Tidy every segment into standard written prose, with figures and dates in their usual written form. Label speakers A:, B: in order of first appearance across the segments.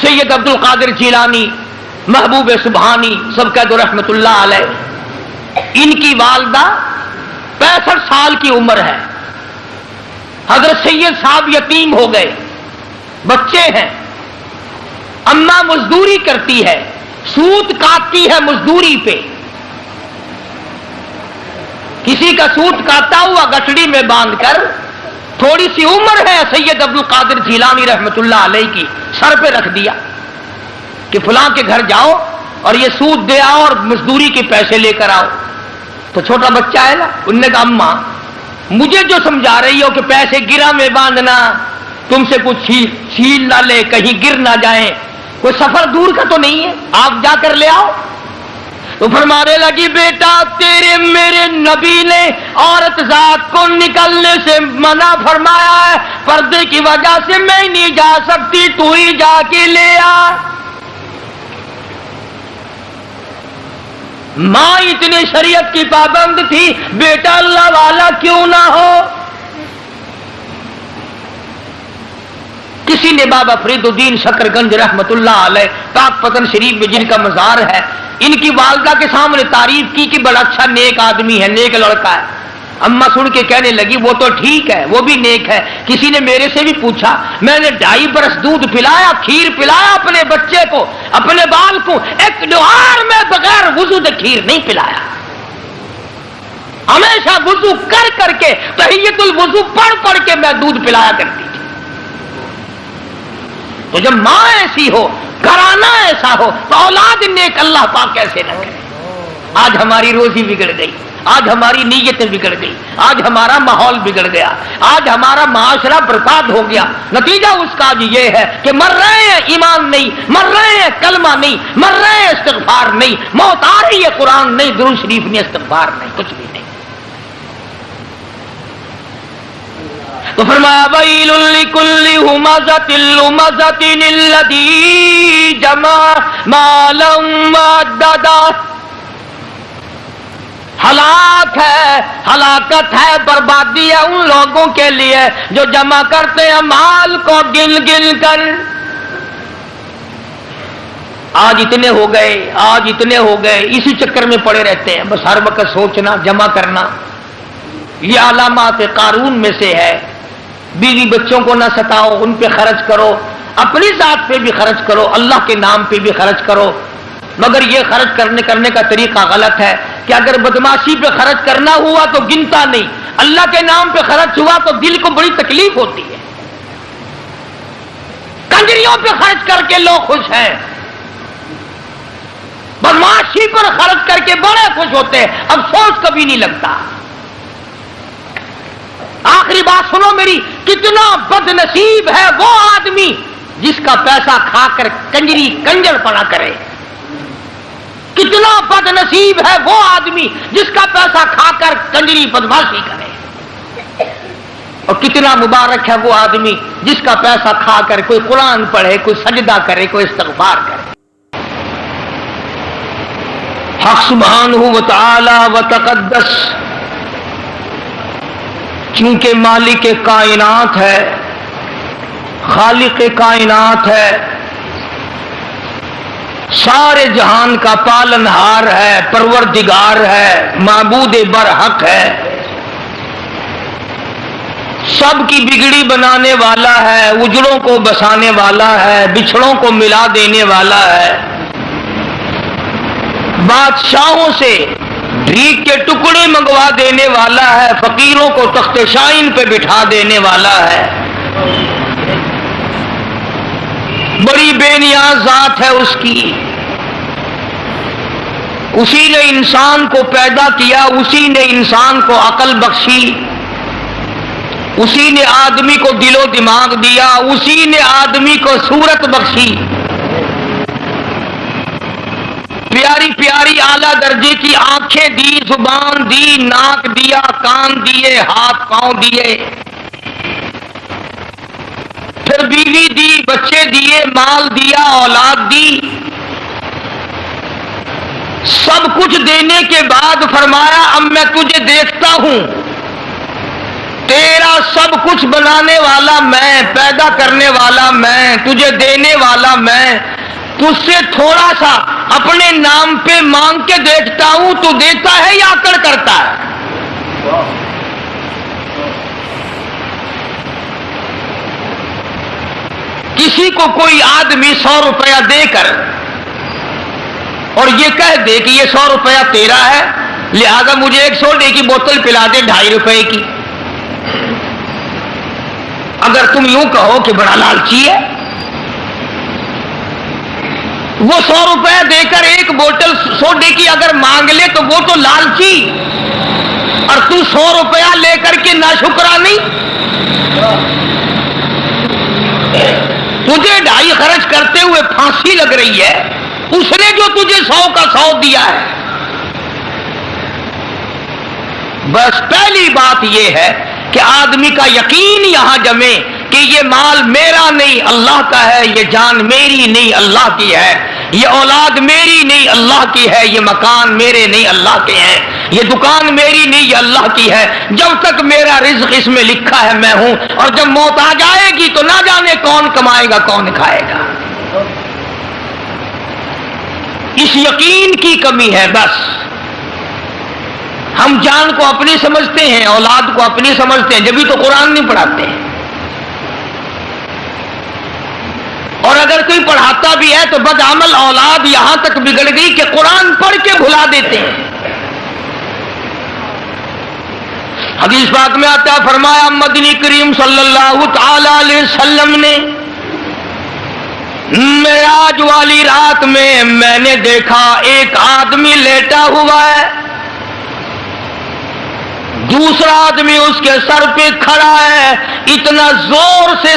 A: سید عبد القادر جیلانی، محبوب سبحانی سب کہہ دو رحمت اللہ علیہ، ان کی والدہ 65 سال کی عمر ہے، حضرت سید صاحب یتیم ہو گئے، بچے ہیں، اماں مزدوری کرتی ہے، سوت کاٹتی ہے مزدوری پہ، کسی کا سوت کاٹا ہوا گٹڑی میں باندھ کر، تھوڑی سی عمر ہے سید عبد القادر جیلانی رحمت اللہ علیہ کی، سر پہ رکھ دیا کہ فلاں کے گھر جاؤ اور یہ سود دے آؤ اور مزدوری کے پیسے لے کر آؤ۔ تو چھوٹا بچہ ہے نا، انہوں نے کہا اماں مجھے جو سمجھا رہی ہو کہ پیسے گرہ میں باندھنا، تم سے کچھ چھین نہ لے، کہیں گر نہ جائیں، کوئی سفر دور کا تو نہیں ہے، آپ جا کر لے آؤ۔ تو فرمانے لگی بیٹا تیرے میرے نبی نے عورت ذات کو نکلنے سے منع فرمایا ہے، پردے کی وجہ سے میں نہیں جا سکتی، تو ہی جا کے لے آ۔ ماں اتنی شریعت کی پابند تھی، بیٹا اللہ والا کیوں نہ ہو۔ کسی نے بابا فرید الدین شکرگنج رحمت اللہ علیہ پاک پتن شریف میں جن کا مزار ہے، ان کی والدہ کے سامنے تعریف کی کہ بڑا اچھا نیک آدمی ہے، نیک لڑکا ہے۔ اماں سن کے کہنے لگی وہ تو ٹھیک ہے، وہ بھی نیک ہے۔ کسی نے میرے سے بھی پوچھا، میں نے 2.5 برس دودھ پلایا، کھیر پلایا اپنے بچے کو، اپنے بال کو، ایک جوہر میں بغیر وضو کے کھیر نہیں پلایا، ہمیشہ وضو کر کر کے تحیت الوضو پڑھ کے میں دودھ پلایا کرتی تھی۔ تو جب ماں ایسی ہو، گھرانہ ایسا ہو، تو اولاد نیک اللہ پاک کیسے نہ کرے۔ آج ہماری روزی بگڑ گئی، آج ہماری نیتیں بگڑ گئی، آج ہمارا ماحول بگڑ گیا، آج ہمارا معاشرہ برباد ہو گیا۔ نتیجہ اس کا آج یہ ہے کہ مر رہے ہیں ایمان نہیں، مر رہے ہیں کلمہ نہیں، مر رہے ہیں استغفار نہیں، موت آ رہی ہے قرآن نہیں، درود شریف نہیں، استغفار نہیں، کچھ بھی نہیں۔ تو فرمایا ویل لکل ہمزۃ لمزۃ الذی جمع مالا وعددا، ہلاک ہے، ہلاکت ہے، بربادی ہے ان لوگوں کے لیے جو جمع کرتے ہیں مال کو گن گن کر۔ آج اتنے ہو گئے، آج اتنے ہو گئے، اسی چکر میں پڑے رہتے ہیں، بس ہر وقت سوچنا، جمع کرنا۔ یہ علامات قارون میں سے ہے۔ بیوی بچوں کو نہ ستاؤ، ان پہ خرچ کرو، اپنی ذات پہ بھی خرچ کرو، اللہ کے نام پہ بھی خرچ کرو، مگر یہ خرچ کرنے کا طریقہ غلط ہے کہ اگر بدماشی پہ خرچ کرنا ہوا تو گنتا نہیں، اللہ کے نام پہ خرچ ہوا تو دل کو بڑی تکلیف ہوتی ہے۔ کنجریوں پہ خرچ کر کے لوگ خوش ہیں، بدماشی پر خرچ کر کے بڑے خوش ہوتے ہیں، افسوس کبھی نہیں لگتا۔ آخری بات سنو میری، کتنا بد نصیب ہے وہ آدمی جس کا پیسہ کھا کر کنجری کنجر پنا کرے، کتنا بد نصیب ہے وہ آدمی جس کا پیسہ کھا کر کنجری بدماشی کرے، اور کتنا مبارک ہے وہ آدمی جس کا پیسہ کھا کر کوئی قرآن پڑھے، کوئی سجدہ کرے، کوئی استغفار کرے۔ حق سبحانہ و تعالی و تقدس چونکہ مالک کائنات ہے، خالق کائنات ہے، سارے جہان کا پالنہار ہے، پروردگار ہے، معبود برحق ہے، سب کی بگڑی بنانے والا ہے، اجڑوں کو بسانے والا ہے، بچھڑوں کو ملا دینے والا ہے، بادشاہوں سے بھیک کے ٹکڑے منگوا دینے والا ہے، فقیروں کو تخت شاہین پہ بٹھا دینے والا ہے، بڑی بے نیاز ذات ہے اس کی۔ اسی نے انسان کو پیدا کیا، اسی نے انسان کو عقل بخشی، اسی نے آدمی کو دل و دماغ دیا، اسی نے آدمی کو صورت بخشی، پیاری پیاری اعلیٰ درجے کی آنکھیں دی، زبان دی، ناک دیا، کان دیے، ہاتھ پاؤں دیے، پھر بیوی دی، بچے دیے، مال دیا، اولاد دی، سب کچھ دینے کے بعد فرمایا اب میں تجھے دیکھتا ہوں، تیرا سب کچھ بنانے والا میں، پیدا کرنے والا میں، تجھے دینے والا میں، تجھ سے تھوڑا سا اپنے نام پہ مانگ کے دیکھتا ہوں، تو دیتا ہے یا اکڑ کرتا ہے؟ کسی کو کوئی آدمی 100 روپیہ دے کر اور یہ کہہ دے کہ یہ 100 روپیہ تیرا ہے، لہذا مجھے ایک سوڈے کی بوتل پلا دے 2.5 روپے کی، اگر تم یوں کہو کہ بڑا لالچی ہے، وہ 100 روپے دے کر ایک بوتل سوڈے کی اگر مانگ لے تو وہ تو لالچی، اور تو 100 روپیہ لے کر کے ناشکرا نہیں؟ تجھے 2.5 خرچ کرتے ہوئے پھانسی لگ رہی ہے، اس نے جو تجھے 100 کا 100 دیا ہے۔ بس پہلی بات یہ ہے کہ آدمی کا یقین یہاں جمے کہ یہ مال میرا نہیں اللہ کا ہے، یہ جان میری نہیں اللہ کی ہے، یہ اولاد میری نہیں اللہ کی ہے، یہ مکان میرے نہیں اللہ کے ہیں، یہ دکان میری نہیں یہ اللہ کی ہے، جب تک میرا رزق اس میں لکھا ہے میں ہوں، اور جب موت آ جائے گی تو نہ جانے کون کمائے گا کون کھائے گا۔ اس یقین کی کمی ہے۔ بس ہم جان کو اپنی سمجھتے ہیں، اولاد کو اپنی سمجھتے ہیں، جبھی تو قرآن نہیں پڑھاتے ہیں، اور اگر کوئی پڑھاتا بھی ہے تو بدعمل اولاد یہاں تک بگڑ گئی کہ قرآن پڑھ کے بھلا دیتے ہیں۔ حدیث پاک میں آتا ہے، فرمایا مدنی کریم صلی اللہ تعالی علیہ وسلم نے معراج والی رات میں نے دیکھا ایک آدمی لیٹا ہوا ہے، دوسرا آدمی اس کے سر پہ کھڑا ہے، اتنا زور سے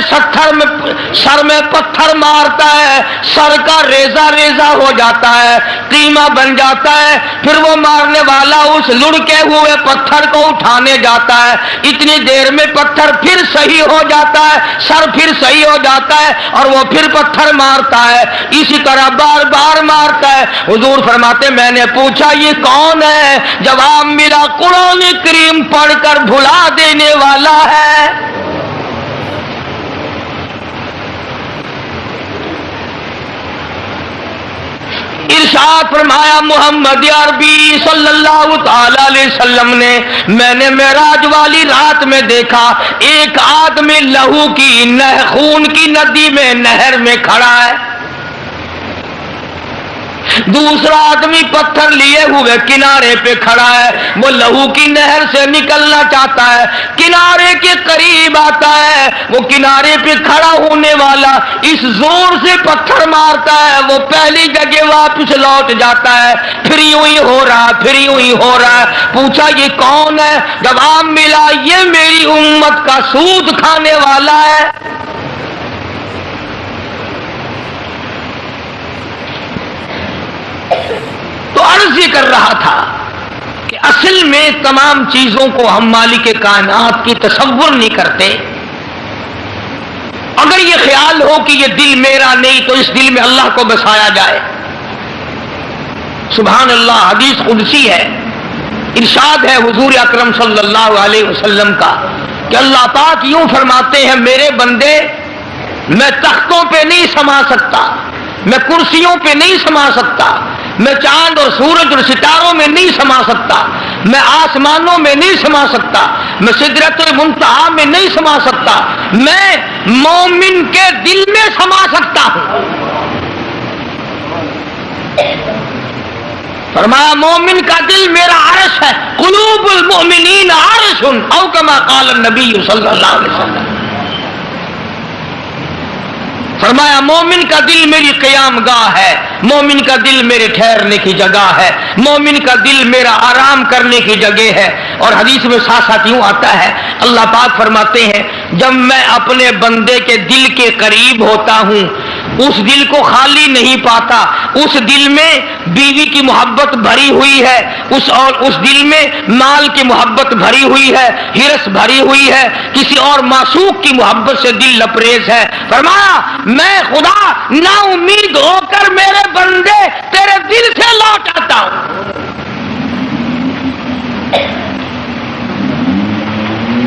A: سر میں پتھر مارتا ہے، سر کا ریزہ ریزہ ہو جاتا ہے، قیمہ بن جاتا ہے، پھر وہ مارنے والا اس لڑکے ہوئے پتھر کو اٹھانے جاتا ہے، اتنی دیر میں پتھر پھر صحیح ہو جاتا ہے، سر پھر صحیح ہو جاتا ہے، اور وہ پھر پتھر مارتا ہے، اسی طرح بار بار مارتا ہے۔ حضور فرماتے میں نے پوچھا یہ کون ہے؟ جواب ملا قرآن کریم پڑھ کر بھلا دینے والا ہے۔ ارشاد فرمایا محمد عربی صلی اللہ تعالی علیہ وسلم نے میں نے معراج والی رات میں دیکھا ایک آدمی لہو کی خون کی ندی میں نہر میں کھڑا ہے، دوسرا آدمی پتھر لیے ہوئے کنارے پہ کھڑا ہے، وہ لہو کی نہر سے نکلنا چاہتا ہے، کنارے کے قریب آتا ہے، وہ کنارے پہ کھڑا ہونے والا اس زور سے پتھر مارتا ہے وہ پہلی جگہ واپس لوٹ جاتا ہے، پھر یوں ہی ہو رہا پھر یوں ہی ہو رہا ہے۔ پوچھا یہ کون ہے؟ جواب ملا یہ میری امت کا سود کھانے والا ہے۔ تو عرض یہ کر رہا تھا کہ اصل میں تمام چیزوں کو ہم مالک کائنات کی تصور نہیں کرتے۔ اگر یہ خیال ہو کہ یہ دل میرا نہیں تو اس دل میں اللہ کو بسایا جائے۔ سبحان اللہ، حدیث قدسی ہے، ارشاد ہے حضور اکرم صلی اللہ علیہ وسلم کا کہ اللہ پاک یوں فرماتے ہیں میرے بندے میں تختوں پہ نہیں سما سکتا، میں کرسیوں پہ نہیں سما سکتا، میں چاند اور سورج اور ستاروں میں نہیں سما سکتا، میں آسمانوں میں نہیں سما سکتا، میں سدرۃ المنتہا میں نہیں سما سکتا، میں مومن کے دل میں سما سکتا ہوں۔ فرمایا مومن کا دل میرا عرش ہے، قلوب المؤمنین عرش او کما قال النبی صلی اللہ علیہ وسلم۔ فرمایا مومن کا دل میری قیام گاہ ہے، مومن کا دل میرے ٹھہرنے کی جگہ ہے، مومن کا دل میرا آرام کرنے کی جگہ ہے۔ اور حدیث میں ساتھ ساتھ یوں آتا ہے اللہ پاک فرماتے ہیں جب میں اپنے بندے کے دل کے قریب ہوتا ہوں اس دل کو خالی نہیں پاتا، اس دل میں بیوی کی محبت بھری ہوئی ہے، اس دل میں مال کی محبت بھری ہوئی ہے، ہرس بھری ہوئی ہے، کسی اور معشوق کی محبت سے دل لبریز ہے۔ فرمایا میں خدا نا امید ہو کر میرے بندے تیرے دل سے لوٹ آتا ہوں،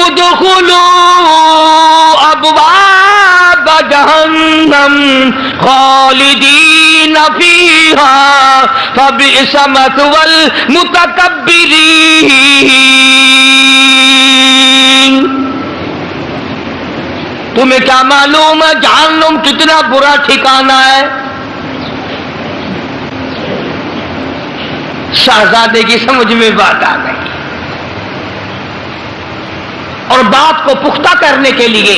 A: ادخلوا ابواب جہنم خالدین فیہا فبئس مثوى المتکبرین۔ تمہیں کیا معلوم ہے جہنم کتنا برا ٹھکانہ ہے؟ شہزادے کی سمجھ میں بات آ گئی، اور بات کو پختہ کرنے کے لیے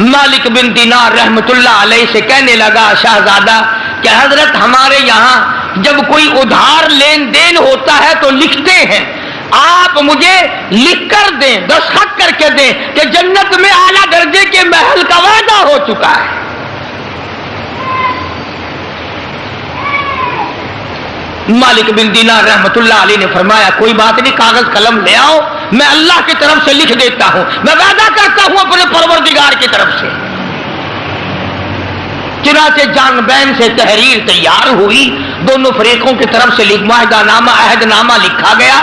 A: مالک بن دینار رحمت اللہ علیہ سے کہنے لگا شہزادہ کہ حضرت ہمارے یہاں جب کوئی ادھار لین دین ہوتا ہے تو لکھتے ہیں، آپ مجھے لکھ کر دیں، دستخط کر کے دیں کہ جنت میں اعلیٰ درجے کے محل کا وعدہ ہو چکا ہے۔ مالک بن دینار رحمت اللہ علیہ نے فرمایا کوئی بات نہیں، کاغذ قلم لے آؤ، میں اللہ کی طرف سے لکھ دیتا ہوں، میں وعدہ کرتا ہوں اپنے پروردگار کی طرف سے۔ چنانچہ جان بین سے تحریر تیار ہوئی، دونوں فریقوں کی طرف سے معاہدہ نامہ عہد نامہ لکھا گیا،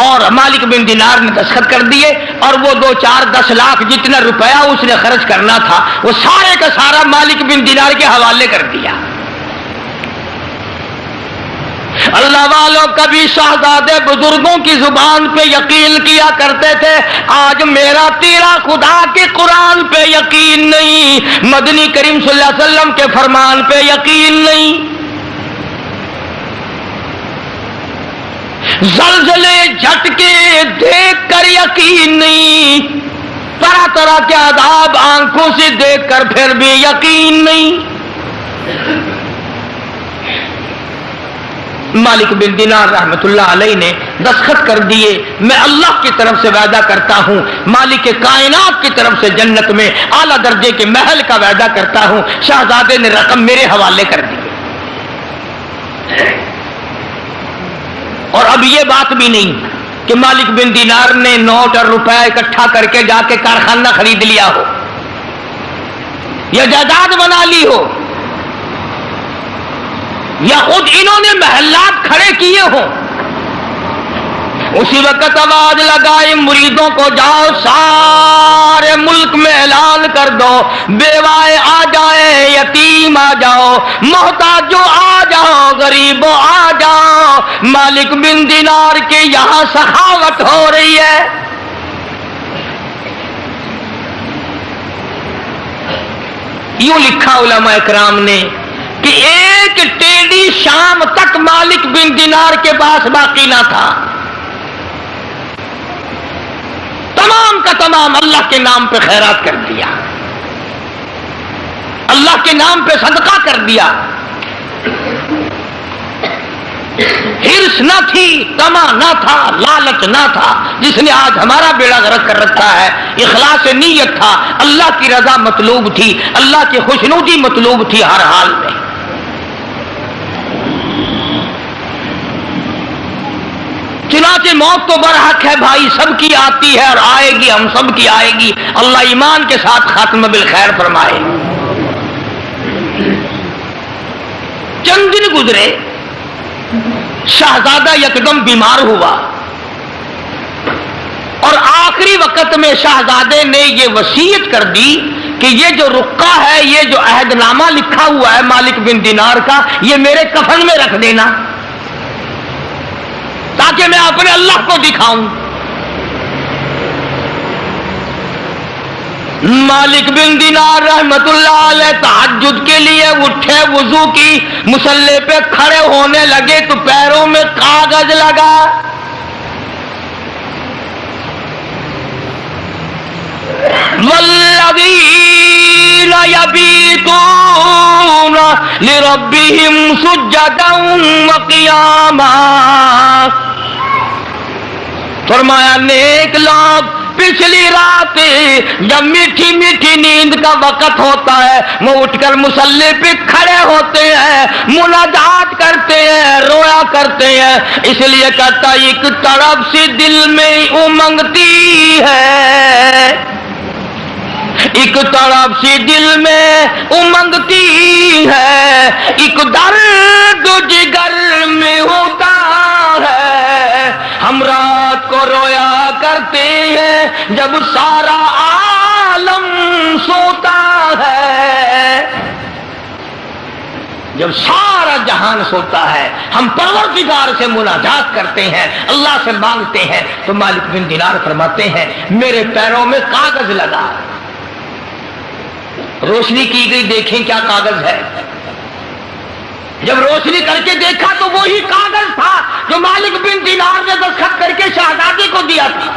A: اور مالک بن دینار نے دستخط کر دیے، اور وہ 2-4-10 لاکھ جتنا روپیہ اس نے خرچ کرنا تھا وہ سارے کا سارا مالک بن دینار کے حوالے کر دیا۔ اللہ والوں کبھی شہزادے بزرگوں کی زبان پہ یقین کیا کرتے تھے، آج میرا تیرا خدا کے قرآن پہ یقین نہیں، مدنی کریم صلی اللہ علیہ وسلم کے فرمان پہ یقین نہیں، زلزلے جھٹکے دیکھ کر یقین نہیں، طرح طرح کے عذاب آنکھوں سے دیکھ کر پھر بھی یقین نہیں۔ مالک بن دینار رحمت اللہ علیہ نے دستخط کر دیے، میں اللہ کی طرف سے وعدہ کرتا ہوں، مالک کائنات کی طرف سے جنت میں اعلیٰ درجے کے محل کا وعدہ کرتا ہوں۔ شہزادے نے رقم میرے حوالے کر دی، اور اب یہ بات بھی نہیں کہ مالک بن دینار نے نوٹ اور روپے اکٹھا کر کے جا کے کارخانہ خرید لیا ہو یا جائیداد بنا لی ہو یا خود انہوں نے محلات کھڑے کیے ہوں۔ اسی وقت آواز لگائی مریدوں کو، جاؤ سارے ملک میں اعلان کر دو، بیوائے آ جائے، یتیم آ جاؤ، محتاجوں آ جاؤ، غریبوں آ جاؤ، مالک بن دینار کے یہاں سخاوت ہو رہی ہے۔ یوں لکھا علماء اکرام نے کہ ایک ٹیڑھی شام تک مالک بن دینار کے پاس باقی نہ تھا، تمام کا تمام اللہ کے نام پہ خیرات کر دیا، اللہ کے نام پہ صدقہ کر دیا۔ ہرس نہ تھی، طمع نہ تھا، لالچ نہ تھا، جس نے آج ہمارا بیڑا غرق کر رکھا ہے۔ اخلاص نیت تھا، اللہ کی رضا مطلوب تھی، اللہ کی خوشنودی مطلوب تھی ہر حال میں۔ چنانچہ موت تو برحق ہے بھائی، سب کی آتی ہے اور آئے گی، ہم سب کی آئے گی، اللہ ایمان کے ساتھ خاتمہ بالخیر فرمائے۔ چند دن گزرے، شہزادہ یکدم بیمار ہوا، اور آخری وقت میں شہزادے نے یہ وصیت کر دی کہ یہ جو رقعہ ہے، یہ جو عہد نامہ لکھا ہوا ہے مالک بن دینار کا، یہ میرے کفن میں رکھ دینا تاکہ میں اپنے اللہ کو دکھاؤں۔ مالک بن دینار رحمت اللہ علیہ تہجد کے لیے اٹھے، وضو کی، مصلی پہ کھڑے ہونے لگے تو پیروں میں کاغذ لگا۔ والذین یبیتون لربہم سجدا وقیاما، فرمایا نیک لوگ پچھلی رات جب میٹھی میٹھی نیند کا وقت ہوتا ہے وہ اٹھ کر مصلی پہ کھڑے ہوتے ہیں، مناجات کرتے ہیں، رویا کرتے ہیں، اس لیے کہتا ایک طرف سے دل میں امنگتی ہے، ایک طرف سے دل میں امنگتی ہے، ایک درد جگر میں ہوتا ہے، ہم ہیں جب سارا عالم سوتا ہے، جب سارا جہان سوتا ہے، ہم پروردگار سے مناجات کرتے ہیں، اللہ سے مانگتے ہیں، تو مالک بن دینار فرماتے ہیں میرے پیروں میں کاغذ لگا، روشنی کی گئی، دیکھیں کیا کاغذ ہے۔ جب روشنی کر کے دیکھا تو وہی کاغذ تھا جو مالک بن دینار نے دستخط کر کے شہزادے کو دیا تھا،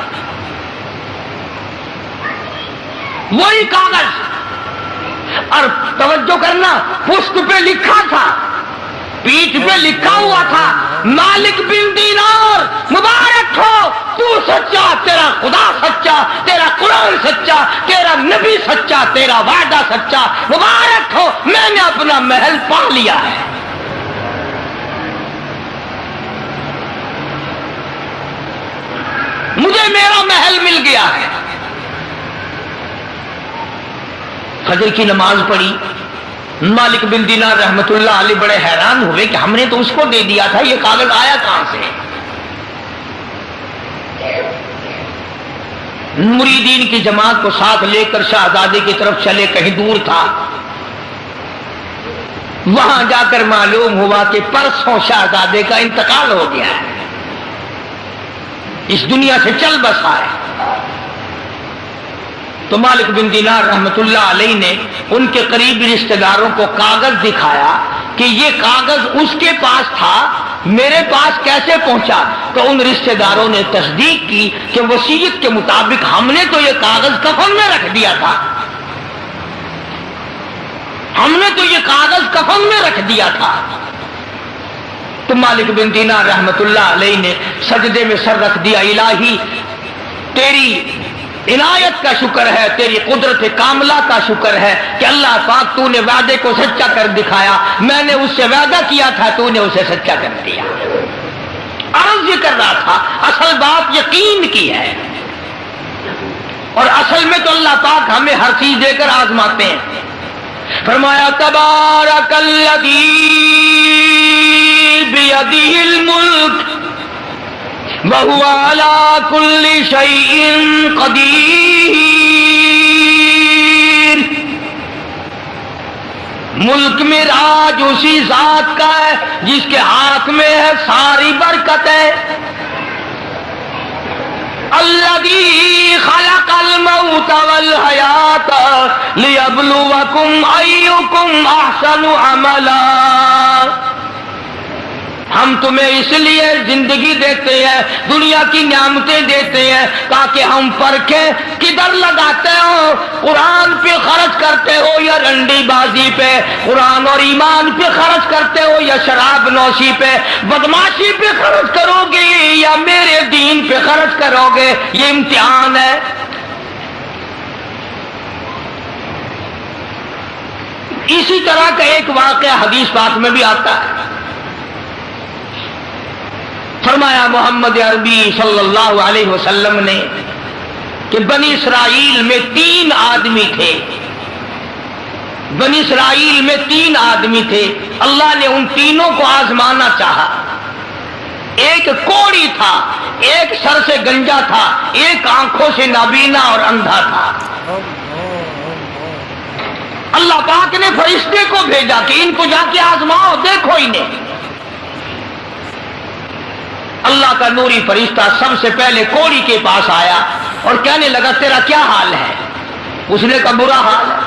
A: وہی کاغذ۔ اور توجہ کرنا، پشت پہ لکھا تھا، پیٹھ پہ لکھا ہوا تھا مالک بن دینار مبارک ہو تو سچا، تیرا خدا سچا، تیرا قرآن سچا، تیرا نبی سچا، تیرا وعدہ سچا، مبارک ہو میں نے اپنا محل پا لیا ہے۔ مجھے میرا محل مل گیا ہے۔ فجر کی نماز پڑھی، مالک بن دینار رحمت اللہ علیہ بڑے حیران ہوئے کہ ہم نے تو اس کو دے دیا تھا، یہ کاغذ آیا کہاں سے؟ مریدین کی جماعت کو ساتھ لے کر شہزادے کی طرف چلے، کہیں دور تھا، وہاں جا کر معلوم ہوا کہ پرسوں شہزادے کا انتقال ہو گیا ہے، اس دنیا سے چل بسا ہے۔ تو مالک بن دینار رحمت اللہ علیہ نے ان کے قریبی رشتہ داروں کو کاغذ دکھایا کہ یہ کاغذ اس کے پاس تھا، میرے پاس کیسے پہنچا؟ تو ان رشتہ داروں نے تصدیق کی کہ وصیت کے مطابق ہم نے تو یہ کاغذ کفن میں رکھ دیا تھا، ہم نے تو یہ کاغذ کفن میں رکھ دیا تھا۔ تو مالک بن دینار رحمت اللہ علیہ نے سجدے میں سر رکھ دیا، الہی تیری عنایت کا شکر ہے، تیری قدرت کاملہ کا شکر ہے کہ اللہ پاک تو نے وعدے کو سچا کر دکھایا، میں نے اس سے وعدہ کیا تھا، تو نے اسے سچا کر دیا۔ عرض یہ کر رہا تھا اصل بات یقین کی ہے، اور اصل میں تو اللہ پاک ہمیں ہر چیز دے کر آزماتے ہیں۔ فرمایا تبارک الذی بیدہ الملک وَهُوَ عَلَى كُلِّ شَيْءٍ قَدِيرٌ۔ ملک میں راج اسی ذات کا ہے جس کے ہاتھ میں ہے ساری برکت ہے۔ الذی خلق الموت والحیات لیبلوکم ایکم احسن عملا۔ ہم تمہیں اس لیے زندگی دیتے ہیں، دنیا کی نعمتیں دیتے ہیں تاکہ ہم پرکھیں کدھر لگاتے ہو، قرآن پہ خرچ کرتے ہو یا رنڈی بازی پہ، قرآن اور ایمان پہ خرچ کرتے ہو یا شراب نوشی پہ، بدماشی پہ خرچ کرو گے یا میرے دین پہ خرچ کرو گے، یہ امتحان ہے۔ اسی طرح کا ایک واقعہ حدیث پاک میں بھی آتا ہے۔ فرمایا محمد عربی صلی اللہ علیہ وسلم نے کہ بنی اسرائیل میں 3 آدمی تھے، بنی اسرائیل میں 3 آدمی تھے، اللہ نے ان تینوں کو آزمانا چاہا۔ ایک کوڑی تھا، ایک سر سے گنجا تھا، ایک آنکھوں سے نابینا اور اندھا تھا۔ اللہ پاک نے فرشتے کو بھیجا کہ ان کو جا کے آزماؤ، دیکھو انہیں۔ اللہ کا نوری فرشتہ سب سے پہلے کوڑی کے پاس آیا اور کہنے لگا تیرا کیا حال ہے؟ اس نے کہا برا حال ہے،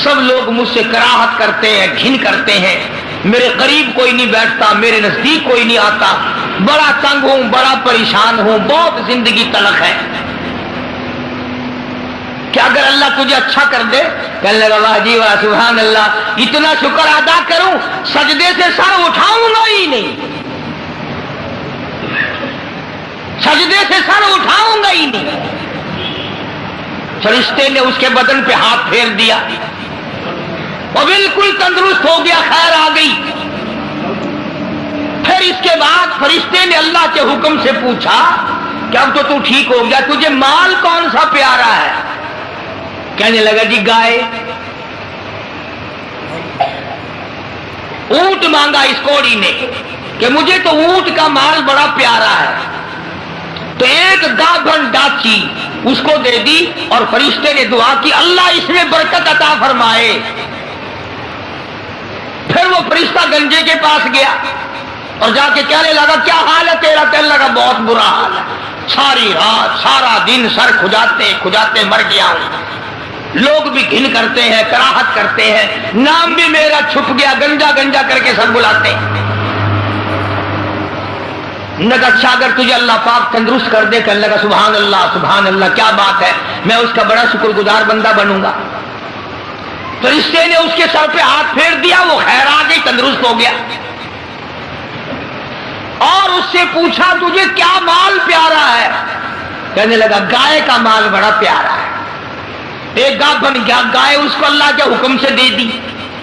A: سب لوگ مجھ سے کراہت کرتے ہیں، گھن کرتے ہیں، میرے قریب کوئی نہیں بیٹھتا، میرے نزدیک کوئی نہیں آتا، بڑا تنگ ہوں، بڑا پریشان ہوں، بہت زندگی تلخ ہے۔ کہ اگر اللہ تجھے اچھا کر دے، کہنے لگا واہ جی واہ سبحان اللہ، اتنا شکر ادا کروں سجدے سے سر اٹھاؤں گا ہی نہیں، سجدے سے سر اٹھاؤں گا ہی نہیں۔ فرشتے نے اس کے بدن پہ ہاتھ پھیر دیا، وہ بالکل تندرست ہو گیا، خیر آ گئی۔ پھر اس کے بعد فرشتے نے اللہ کے حکم سے پوچھا کہ اب تو ٹھیک ہو گیا، تجھے مال کون سا پیارا ہے؟ کہنے لگا جی گائے۔ اونٹ مانگا اس کوڑی نے کہ مجھے تو اونٹ کا مال بڑا پیارا ہے۔ تو ایک گابھن ڈاچی اس کو دے دی اور فرشتے نے دعا کی اللہ اس میں برکت عطا فرمائے۔ پھر وہ فرشتہ گنجے کے پاس گیا اور جا کے کہنے لگا کیا حال ہے تیرا؟ کہنے لگا بہت برا حال ہے، ساری رات سارا دن سر کھجاتے کھجاتے مر گیا ہوں، لوگ بھی گھن کرتے ہیں، کراہت کرتے ہیں، نام بھی میرا چھپ گیا، گنجا گنجا کر کے سب بلاتے ہیں۔ اچھا اگر تجھے اللہ پاک تندرست کر دے، کہنے لگا سبحان اللہ کیا بات ہے، میں اس کا بڑا شکر گزار بندہ بنوں گا۔ فرشتے نے اس کے سر پہ ہاتھ پھیر دیا، وہ خیر آ گئی، تندرست ہو گیا۔ اور اس سے پوچھا تجھے کیا مال پیارا ہے؟ کہنے لگا گائے کا مال بڑا پیارا ہے۔ ایک گاہ بن گیا، گائے اس کو اللہ کے حکم سے دے دی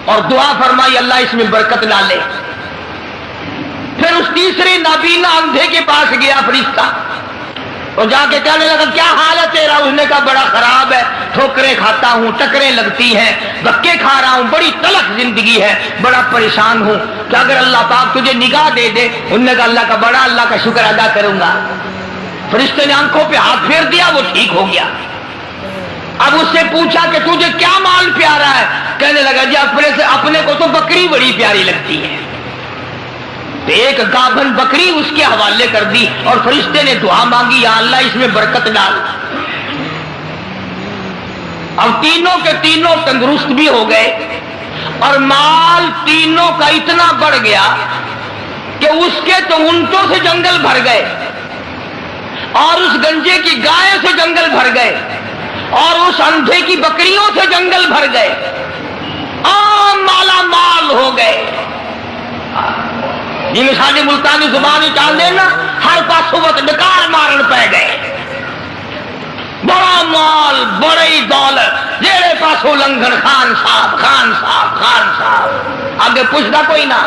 A: اور دعا فرمائی اللہ اس میں برکت ڈالے۔ پھر اس تیسرے نابینا اندھے کے پاس گیا فرشتہ اور جا کے کہنے لگا کیا حال ہے تیرا؟ اس نے کہا بڑا خراب ہے، ٹھوکریں کھاتا ہوں، ٹکریں لگتی ہیں، دھکے کھا رہا ہوں، بڑی تلخ زندگی ہے، بڑا پریشان ہوں، کہ اگر اللہ پاک تجھے نگاہ دے دے۔ انہوں نے کہا اللہ کا بڑا، اللہ کا شکر ادا کروں گا۔ فرشتے نے آنکھوں پہ ہاتھ پھیر دیا، وہ ٹھیک ہو گیا۔ اب اس سے پوچھا کہ تجھے کیا مال پیارا ہے؟ کہنے لگا جی اپنے کو تو بکری بڑی پیاری لگتی ہے۔ ایک گابھن بکری اس کے حوالے کر دی اور فرشتے نے دعا مانگی یا اللہ اس میں برکت ڈال۔ اب تینوں کے تینوں تندرست بھی ہو گئے اور مال تینوں کا اتنا بڑھ گیا کہ اس کے تو اونٹوں سے جنگل بھر گئے اور اس گنجے کی گائے سے جنگل بھر گئے اور اس اندھے کی بکریوں سے جنگل بھر گئے، عام مالا مال ہو گئے۔ یہ مثالی ملتانی زبانی چال دینا، ہر پاس صوبت ڈکار مارن پہ گئے، بڑا مال بڑی دولت، جیڑے پاسو لنگن خان صاحب خان صاحب خان صاحب، آگے پوچھتا کوئی نہ۔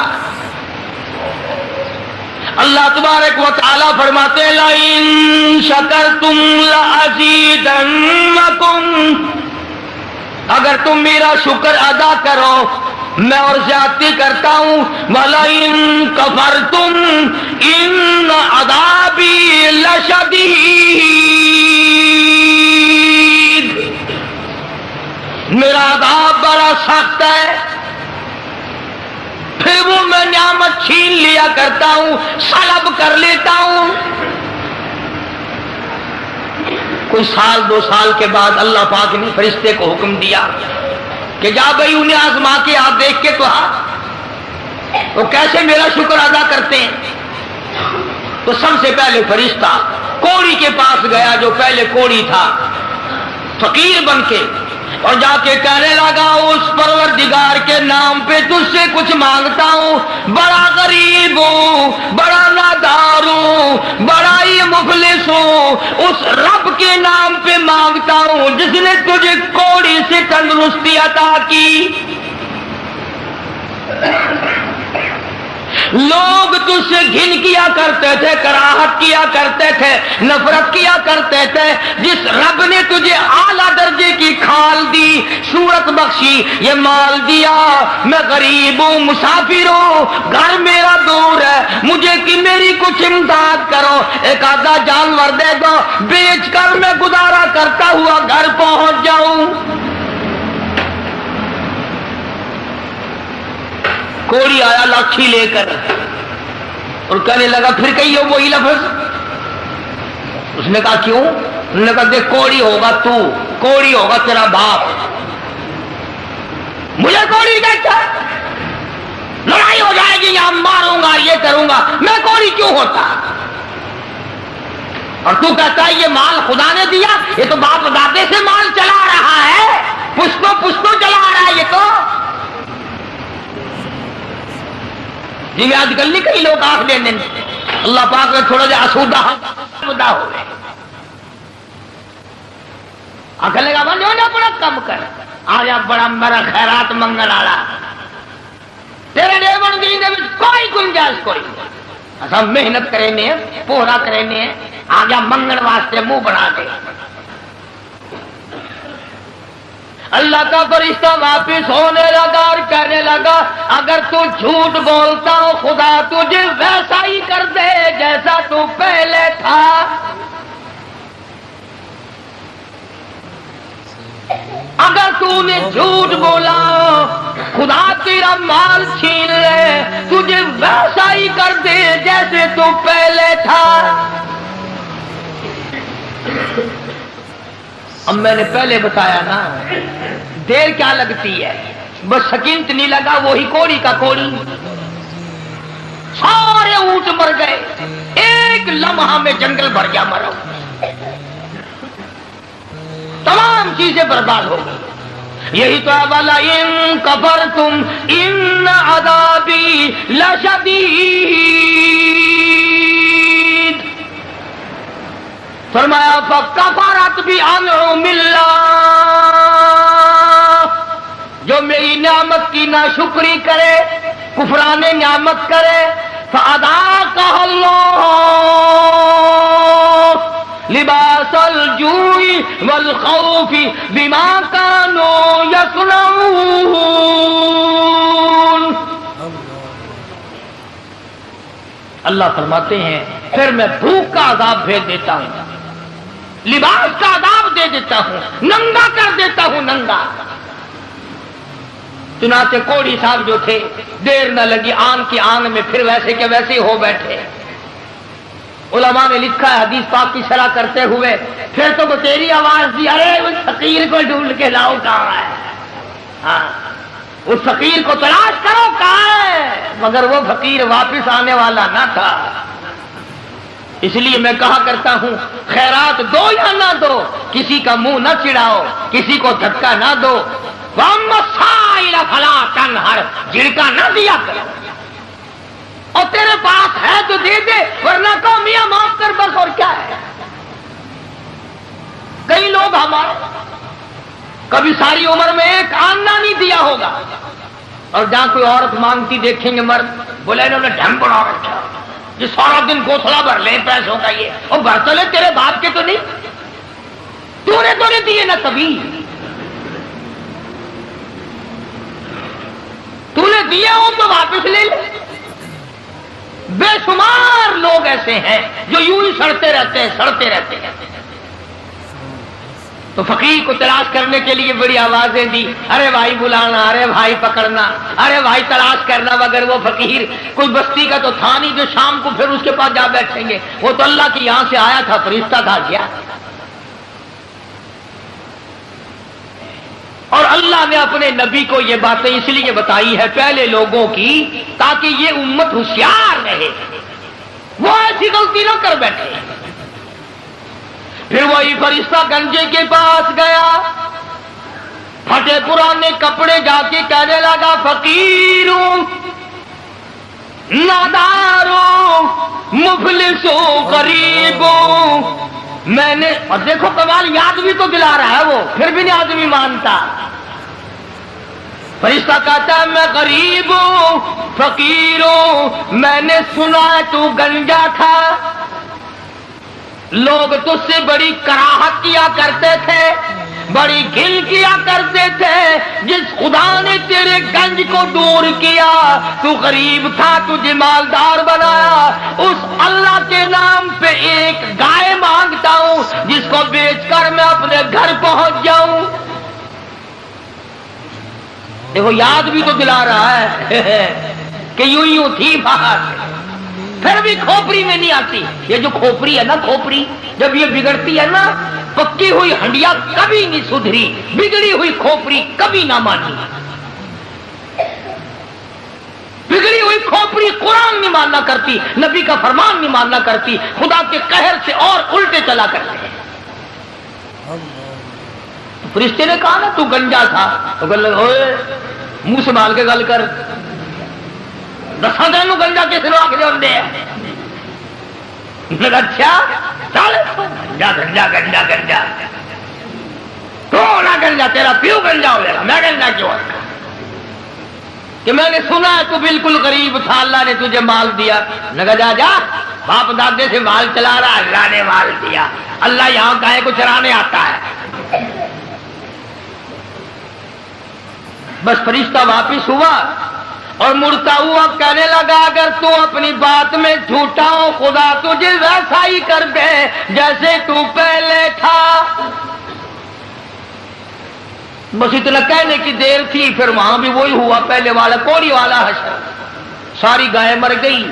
A: اللہ تبارک و تعالیٰ فرماتے ہیں لَئِن شَكَرْتُمْ لَأَزِيدَنَّكُمْ، اگر تم میرا شکر ادا کرو میں اور زیادتی کرتا ہوں، وَلَئِن كَفَرْتُمْ إِنَّ عَذَابِي لَشَدِيدٌ، میرا عذاب بڑا سخت ہے۔ پھر وہ میں نعمت چھین لیا کرتا ہوں، سلب کر لیتا ہوں۔ کوئی سال دو سال کے بعد اللہ پاک نے فرشتے کو حکم دیا کہ جا بھائی انہیں آزما کے آپ دیکھ کے تو وہ کیسے میرا شکر ادا کرتے ہیں۔ تو سب سے پہلے فرشتہ کوڑی کے پاس گیا جو پہلے کوڑی تھا، فقیر بن کے، اور جا کے کہنے لگا اس پروردگار کے نام پہ تجھ سے کچھ مانگتا ہوں، بڑا غریب ہوں، بڑا نادار ہوں، بڑا ہی مفلس ہوں، اس رب کے نام پہ مانگتا ہوں جس نے تجھے کوڑی سے تندرستی عطا کی۔ لوگ تجھ سے گھن کیا کرتے تھے، کراہت کیا کرتے تھے، نفرت کیا کرتے تھے، جس رب نے تجھے اعلیٰ درجے کی کھال دی، صورت بخشی، یہ مال دیا، میں غریب ہوں، مسافر ہوں، گھر میرا دور ہے، مجھے کہ میری کچھ امداد کرو، ایک آدھا جانور دے دو، بیچ کر میں گزارا کرتا ہوا گھر پہنچ جاؤں۔ کوڑی آیا لاٹھی لے کر اور کہنے لگا پھر کہیے وہی لفظ۔ اس نے کہا کیوں؟ انہوں نے کہا دیکھ کوڑی ہوگا تو، کوڑی ہوگا تیرا باپ، مجھے کوڑی کہتا ہے، لڑائی ہو جائے گی یہاں ماروں گا یہ کروں گا، میں کوڑی کیوں ہوتا؟ اور تو کہتا ہے یہ مال خدا نے دیا، یہ تو باپ دادے سے مال چلا رہا ہے، پشتوں پشتوں چلا رہا ہے یہ تو۔ جی آج کل نہیں کئی لوگ آنکھ دیں اللہ پاک نے تھوڑا جا آسودہ ہو گئے، آنکھ لگا بندہ بڑا کم کر، آج بڑا میرا خیرات منگل آڑا، تیرے دیون دین دے کوئی گنجائش کوئی نہیں، اصا محنت کرنے پورا کرنے آگیا منگل واسطے منہ بنا دے۔ اللہ کا فرشتہ واپس ہونے لگا اور کہنے لگا اگر تو جھوٹ بولتا ہو خدا تجھے ویسا ہی کر دے جیسا تو پہلے تھا۔ اگر تو نے جھوٹ بولا خدا تیرا مال چھین لے، تجھے ویسا ہی کر دے جیسے تو پہلے تھا۔ اب میں نے پہلے بتایا نا، دیر کیا لگتی ہے، بس سکینت نہیں لگا، وہی کوڑی کا کوڑی، سارے اونٹ مر گئے، ایک لمحہ میں جنگل بھر گیا مرا، تمام چیزیں برباد ہو گئی۔ یہی تو ہے وَلَئِن كَفَرْتُمْ إِنَّ عَذَابِي لَشَدِيدٌ، فرمایا فَكَفَرَتْ بِأَنْعُمِ اللَّهِ، جو میری نعمت کی ناشکری کرے، کفران نعمت کرے، فَأَذَاقَهَا اللَّهُ لباس الجوع والخوف بما كانوا يصنعون۔ اللہ فرماتے ہیں پھر میں بھوک کا عذاب بھیج دیتا ہوں، لباس کا عذاب دے دیتا ہوں، ننگا کر دیتا ہوں، ننگا۔ چنانچہ کوڑی صاحب جو تھے، دیر نہ لگی آن کی آن میں پھر ویسے کے ویسے ہو بیٹھے۔ علماء نے لکھا ہے حدیث پاک کی شرح کرتے ہوئے، پھر تو تیری آواز دی، ارے اس فقیر کو ڈھونڈ کے لاؤ، کہاں ہے؟ ہاں، اس فقیر کو تلاش کرو، کہاں ہے؟ مگر وہ فقیر واپس آنے والا نہ تھا۔ اس لیے میں کہا کرتا ہوں خیرات دو یا نہ دو، کسی کا منہ نہ چڑھاؤ، کسی کو دھکا نہ دو، وَأَمَّا السَّائِلَ فَلَا تَنْهَرْ، جھڑکا نہ دیا کرو، اور تیرے پاس ہے تو دے دے، ورنہ کہ میاں معاف کر بس، اور کیا ہے۔ کئی لوگ ہمارے کبھی ساری عمر میں ایک آنا نہیں دیا ہوگا، اور جہاں کوئی عورت مانگتی دیکھیں گے مرد، بولے انہوں نے ڈھم بڑا رکھا، یہ سارا دن گوسلا بھر لیں پیسوں کا، یہ اور بھر لے تیرے باپ کے تو نہیں، تو نے دیے نا، کبھی تو نے دیے ہو تو واپس لے لے۔ بے شمار لوگ ایسے ہیں جو یوں ہی سڑتے رہتے ہیں، سڑتے رہتے ہیں۔ تو فقیر کو تلاش کرنے کے لیے بڑی آوازیں دی، ارے بھائی بلانا، ارے بھائی پکڑنا، ارے بھائی تلاش کرنا، مگر وہ فقیر کوئی بستی کا تو تھا نہیں جو شام کو پھر اس کے پاس جا بیٹھیں گے، وہ تو اللہ کی یہاں سے آیا تھا، فرشتہ تھا کیا؟ اور اللہ نے اپنے نبی کو یہ باتیں اس لیے بتائی ہے پہلے لوگوں کی، تاکہ یہ امت ہوشیار رہے، وہ ایسی غلطی نہ کر بیٹھے۔ پھر وہی فرشتہ گنجے کے پاس گیا، پھٹے پرانے کپڑے جا کے کہنے لگا فقیروں، ناداروں، مفلسوں، غریبوں، میں نے، اور دیکھو کمال، یاد بھی تو دلا رہا ہے وہ، پھر بھی نہیں آدمی مانتا۔ فرشتہ کہتا ہے میں غریب ہوں، فقیر ہوں، میں نے سنا ہے تو گنجا تھا، لوگ تجھ سے بڑی کراہت کیا کرتے تھے، بڑی گھل کیا کرتے تھے، جس خدا نے تیرے گنج کو دور کیا، تو غریب تھا، تجھے مالدار بنایا، اس اللہ کے نام پہ ایک گائے مانگتا ہوں جس کو بیچ کر میں اپنے گھر پہنچ جاؤں۔ دیکھو یاد بھی تو دلا رہا ہے کہ یوں تھی بات، پھر بھی کھوپڑی میں نہیں آتی۔ یہ جو کھوپڑی ہے نا، کھوپڑی جب یہ بگڑتی ہے نا، پکی ہوئی ہنڈیا کبھی نہیں سدھری، بگڑی ہوئی کھوپڑی کبھی نہ مانی۔ بگڑی ہوئی کھوپڑی قرآن نہیں ماننا کرتی، نبی کا فرمان نہیں ماننا کرتی، خدا کے قہر سے اور الٹے چلا کرتے ہیں۔ فرشتے نے کہا نا تو گنجا تھا، تو منہ سنبھال کے گل کر، دسا دن گنجا کس نے آخر آدھے اچھا چل گنجا گنجا گنجا گنجا تو نہ گنجا، تیرا پیو گنجا ہو جائے گا، میں گنجا کیوں ہے کہ میں نے سنا ہے تو بالکل غریب تھا، اللہ نے تجھے مال دیا۔ لگا جا جا، باپ دادے سے مال چلا رہا، اللہ نے مال دیا، اللہ یہاں گائے کو چرانے آتا ہے۔ بس فرشتہ واپس ہوا اور مڑتا ہوا کہنے لگا اگر تو اپنی بات میں جھوٹا ہو، خدا تجھے ویسا ہی کر دے جیسے تو پہلے تھا۔ بس اتنا کہنے کی دیر تھی، پھر وہاں بھی وہی ہوا پہلے والا کوڑی والا حشر، ساری گائیں مر گئی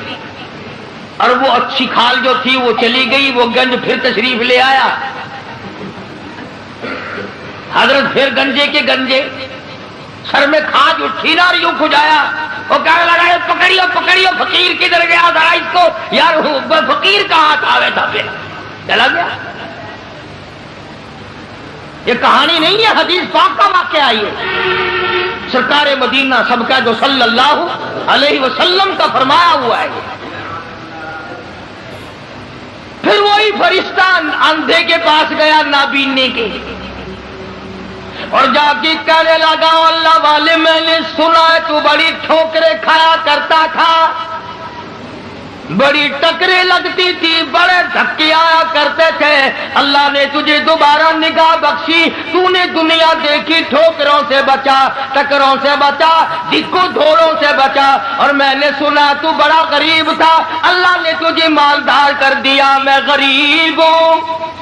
A: اور وہ اچھی کھال جو تھی وہ چلی گئی، وہ گنج پھر تشریف لے آیا، حضرت پھر گنجے کے گنجے، سر میں کھاج اٹھی نہ یوں کھجایا، وہ کہنے لگا پکڑیو پکڑیو، فقیر کدھر گیا ذرا اس کو، یار فقیر کہاں تھا، تھا پھر چلا گیا۔ یہ کہانی نہیں ہے، حدیث پاک کا واقعہ آئی ہے، سرکار مدینہ سب کا جو صلی اللہ علیہ وسلم کا فرمایا ہوا ہے۔ پھر وہی فرشتہ اندھے کے پاس گیا نابینے کے، اور جا کے کہنے لگا اللہ والے میں نے سنا ہے تو بڑی ٹھوکریں کھایا کرتا تھا، بڑی ٹکریں لگتی تھی، بڑے دھکے آیا کرتے تھے، اللہ نے تجھے دوبارہ نگاہ بخشی، تو نے دنیا دیکھی، ٹھوکروں سے بچا، ٹکروں سے بچا، دکھوں دھوڑوں سے بچا، اور میں نے سنا تو بڑا غریب تھا، اللہ نے تجھے مالدار کر دیا، میں غریب ہوں،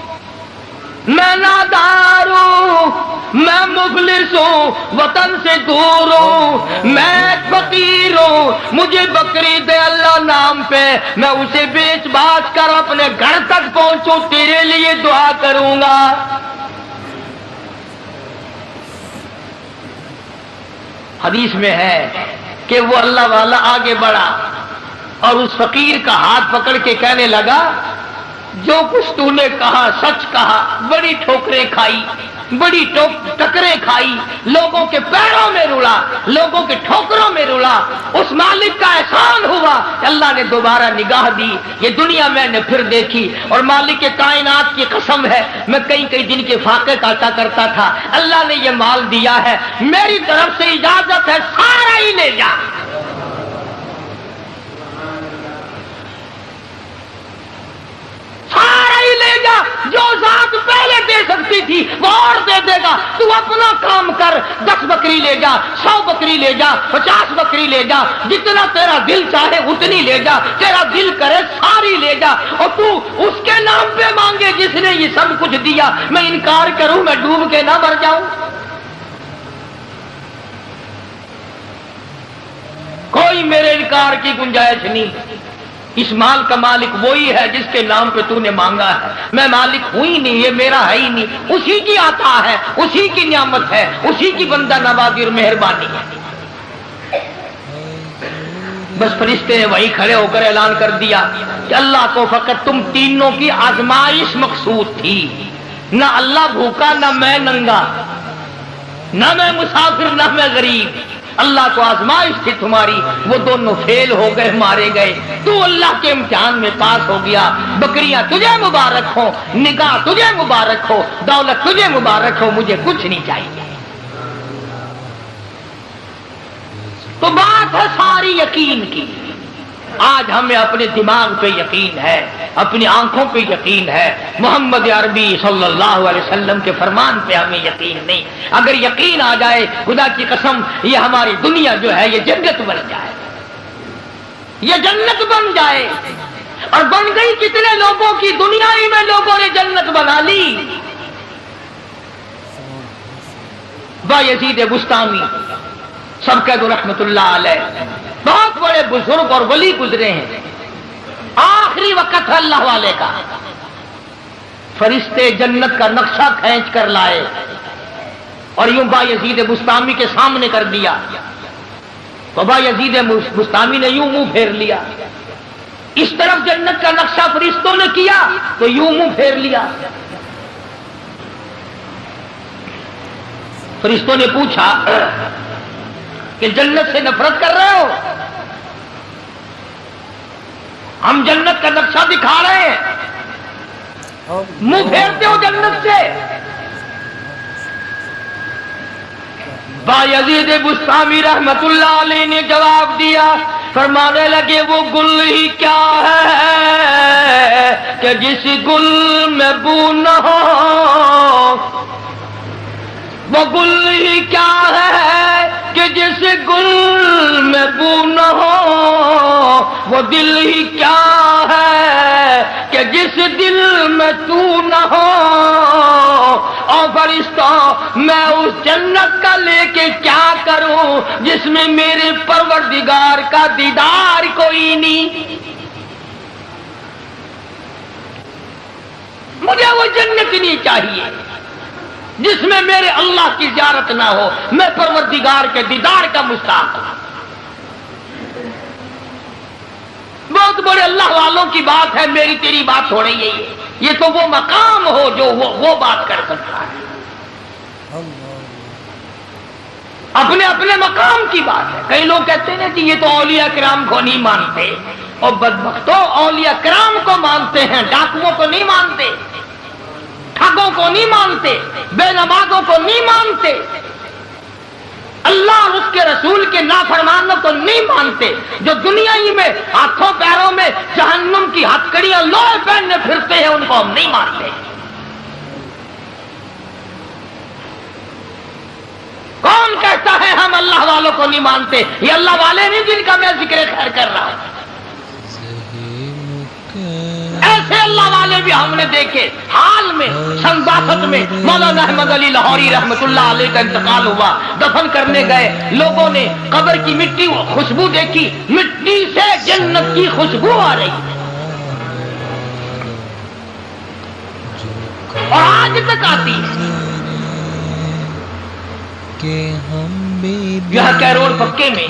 A: میں نادار ہوں، میں مفلس ہوں، وطن سے دور ہوں، میں فقیر ہوں، مجھے بکری دے اللہ نام پہ، میں اسے بیچ باچ کر اپنے گھر تک پہنچوں، تیرے لیے دعا کروں گا۔ حدیث میں ہے کہ وہ اللہ والا آگے بڑھا اور اس فقیر کا ہاتھ پکڑ کے کہنے لگا جو کچھ تو نے کہا سچ کہا، بڑی ٹھوکریں کھائی، بڑی ٹکریں کھائی، لوگوں کے پیروں میں رلا، لوگوں کے ٹھوکروں میں رلا، اس مالک کا احسان ہوا کہ اللہ نے دوبارہ نگاہ دی، یہ دنیا میں نے پھر دیکھی، اور مالک کے کائنات کی قسم ہے میں کئی کئی دن کے فاقے کاٹا کرتا تھا، اللہ نے یہ مال دیا ہے، میری طرف سے اجازت ہے سارا ہی لے جا۔ سارا ہی لے جا، جو ذات پہلے دے سکتی تھی وہ اور دے دے گا، تو اپنا کام کر، 10 بکری لے جا، 100 بکری لے جا، 50 بکری لے جا، جتنا تیرا دل چاہے اتنی لے جا، تیرا دل کرے ساری لے جا، اور تو اس کے نام پہ مانگے جس نے یہ سب کچھ دیا، میں انکار کروں میں ڈوب کے نہ مر جاؤں۔ کوئی میرے انکار کی گنجائش نہیں، اس مال کا مالک وہی ہے جس کے نام پہ تو نے مانگا ہے، میں مالک ہوں ہی نہیں، یہ میرا ہے ہی نہیں، اسی کی عطا ہے، اسی کی نعمت ہے، اسی کی بندہ نوازی اور مہربانی ہے۔ بس فرشتے نے وہیں کھڑے ہو کر اعلان کر دیا کہ اللہ کو فقط تم تینوں کی آزمائش مقصود تھی، نہ اللہ بھوکا، نہ میں ننگا، نہ میں مسافر، نہ میں غریب، اللہ کو آزمائش تھی تمہاری، وہ دونوں فیل ہو گئے، مارے گئے، تو اللہ کے امتحان میں پاس ہو گیا، بکریاں تجھے مبارک ہو، نگاہ تجھے مبارک ہو، دولت تجھے مبارک ہو، مجھے کچھ نہیں چاہیے۔ تو بات ہے ساری یقین کی، آج ہمیں اپنے دماغ پہ یقین ہے، اپنی آنکھوں پہ یقین ہے، محمد عربی صلی اللہ علیہ وسلم کے فرمان پہ ہمیں یقین نہیں۔ اگر یقین آ جائے خدا کی قسم یہ ہماری دنیا جو ہے یہ جنت بن جائے، یہ جنت بن جائے، اور بن گئی کتنے لوگوں کی، دنیا ہی میں لوگوں نے جنت بنا لی۔ بایزید بستامی سب کہہ دو رحمت اللہ علیہ، بہت بڑے بزرگ اور ولی گزرے ہیں، آخری وقت ہے اللہ والے کا، فرشتے جنت کا نقشہ کھینچ کر لائے اور یوں بایزید بستامی کے سامنے کر دیا، تو بایزید بستامی نے یوں منہ پھیر لیا، اس طرف جنت کا نقشہ فرشتوں نے کیا تو یوں منہ پھیر لیا۔ فرشتوں نے پوچھا کہ جنت سے نفرت کر رہے ہو؟ ہم جنت کا نقشہ دکھا رہے ہیں، منہ پھیرتے ہو جنت سے؟ بایزید بستامی رحمت اللہ علیہ نے جواب دیا، فرمانے لگے وہ گل ہی کیا ہے کہ جس گل میں بو نہ ہو، وہ گل ہی کیا ہے کہ جس گل میں بو نہ ہو وہ دل ہی کیا ہے کہ جس دل میں تو نہ ہو، اور فرشتوں میں اس جنت کا لے کے کیا کروں جس میں میرے پروردگار کا دیدار کوئی نہیں۔ مجھے وہ جنت نہیں چاہیے جس میں میرے اللہ کی زیارت نہ ہو، میں پروردگار کے دیدار کا مشتاق ہوں۔ بہت بڑے اللہ والوں کی بات ہے، میری تیری بات ہو رہی ہے۔ یہ تو وہ مقام ہو جو وہ بات کر سکتا ہے، اپنے اپنے مقام کی بات ہے۔ کئی لوگ کہتے ہیں کہ یہ تو اولیاء کرام کو نہیں مانتے، اور بدبختوں اولیاء کرام کو مانتے ہیں، ڈاکوؤں کو نہیں مانتے، ٹھگوں کو نہیں مانتے، بے نمازوں کو نہیں مانتے، اللہ اور اس کے رسول کے نافرمانوں کو نہیں مانتے، جو دنیا ہی میں ہاتھوں پیروں میں جہنم کی ہتھکڑیاں لوہے پہننے پھرتے ہیں، ان کو ہم نہیں مانتے۔ کون کہتا ہے ہم اللہ والوں کو نہیں مانتے؟ یہ اللہ والے نہیں جن کا میں ذکر خیر کر رہا ہوں، ایسے اللہ والے بھی ہم نے دیکھے۔ حال میں سن 62 میں مولانا احمد علی لاہوری رحمت اللہ علیہ کا انتقال ہوا، دفن کرنے گئے، لوگوں نے قبر کی مٹی خوشبو دیکھی، مٹی سے جنت کی خوشبو آ رہی، اور آج تک آتی ہے۔ یہاں کیرول پکے میں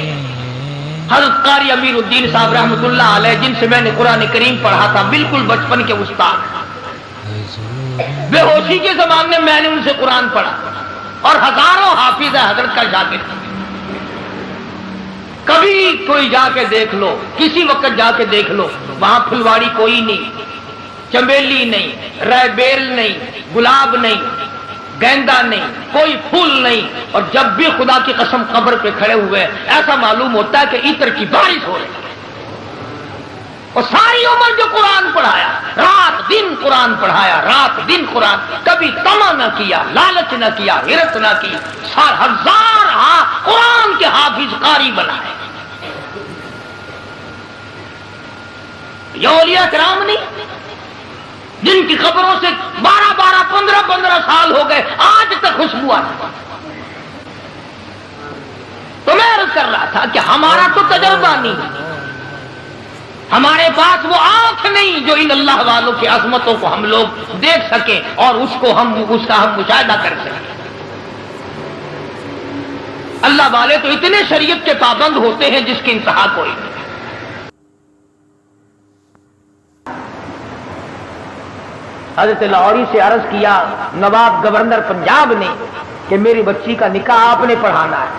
A: حضرت قاری امیر الدین صاحب رحمۃ اللہ علیہ، جن سے میں نے قرآن کریم پڑھا تھا، بالکل بچپن کے استاد، بے ہوشی کے زمانے میں نے ان سے قرآن پڑھا، اور ہزاروں حافظ حضرت کا شاگرد۔ کبھی کوئی جا کے دیکھ لو، کسی وقت جا کے دیکھ لو، وہاں پھلواڑی کوئی نہیں، چمیلی نہیں، ریبیل نہیں، گلاب نہیں، گیندا نہیں، کوئی پھول نہیں، اور جب بھی خدا کی قسم قبر پہ کھڑے ہوئے ایسا معلوم ہوتا ہے کہ عطر کی بارش ہو رہی ہے۔ اور ساری عمر جو قرآن پڑھایا، رات دن قرآن پڑھایا، رات دن قرآن، کبھی طمع نہ کیا، لالچ نہ کیا، ہرس نہ کی، ہزار قرآن کے حافظ قاری بنائے۔ یہ اولیاء کرام نہیں جن کی قبروں سے 12 15 سال ہو گئے، آج تک خوشبو آتی۔ تو میں عرض کر رہا تھا کہ ہمارا تو تجربہ نہیں، ہمارے پاس وہ آنکھ نہیں جو ان اللہ والوں کی عظمتوں کو ہم لوگ دیکھ سکیں اور اس کا ہم مشاہدہ کر سکیں۔ اللہ والے تو اتنے شریعت کے پابند ہوتے ہیں جس کی انتہا کوئی نہیں۔ حضرت لاہوری سے عرض کیا نواب گورنر پنجاب نے کہ میری بچی کا نکاح آپ نے پڑھانا ہے،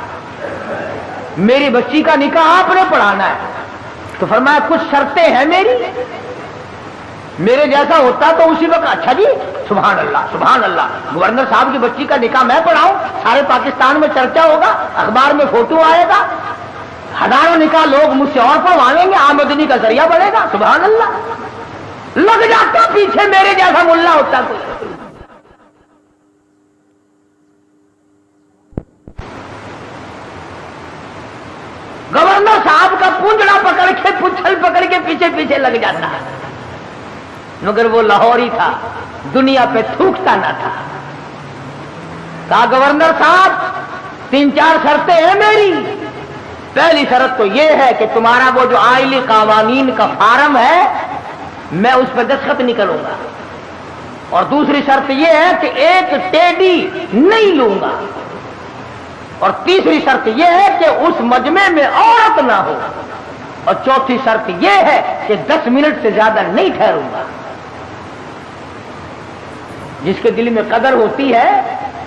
A: میری بچی کا نکاح آپ نے پڑھانا ہے۔ تو فرمایا کچھ شرطیں ہیں میری، میرے جیسا ہوتا تو اسی وقت اچھا جی سبحان اللہ سبحان اللہ، گورنر صاحب کی بچی کا نکاح میں پڑھاؤں، سارے پاکستان میں چرچا ہوگا، اخبار میں فوٹو آئے گا، ہزاروں نکاح لوگ مجھ سے اور پڑھوائیں گے، آمدنی کا ذریعہ بڑھے گا۔ سبحان اللہ، لگ جاتا پیچھے میرے جیسا ملا ہوتا کوئی۔ گورنر صاحب کا پونجڑا پکڑ کے پچھل پکڑ کے پیچھے پیچھے لگ جاتا، مگر وہ لاہوری تھا، دنیا پہ تھوکتا نہ تھا۔ کہا گورنر صاحب 3-4 شرطیں ہیں میری، پہلی شرط تو یہ ہے کہ تمہارا وہ جو آئلی قوانین کا فارم ہے میں اس پہ دستخط نہیں کروں گا، اور دوسری شرط یہ ہے کہ ایک ٹیڈی نہیں لوں گا، اور تیسری شرط یہ ہے کہ اس مجمع میں عورت نہ ہو، اور چوتھی شرط یہ ہے کہ 10 منٹ سے زیادہ نہیں ٹھہروں گا۔ جس کے دل میں قدر ہوتی ہے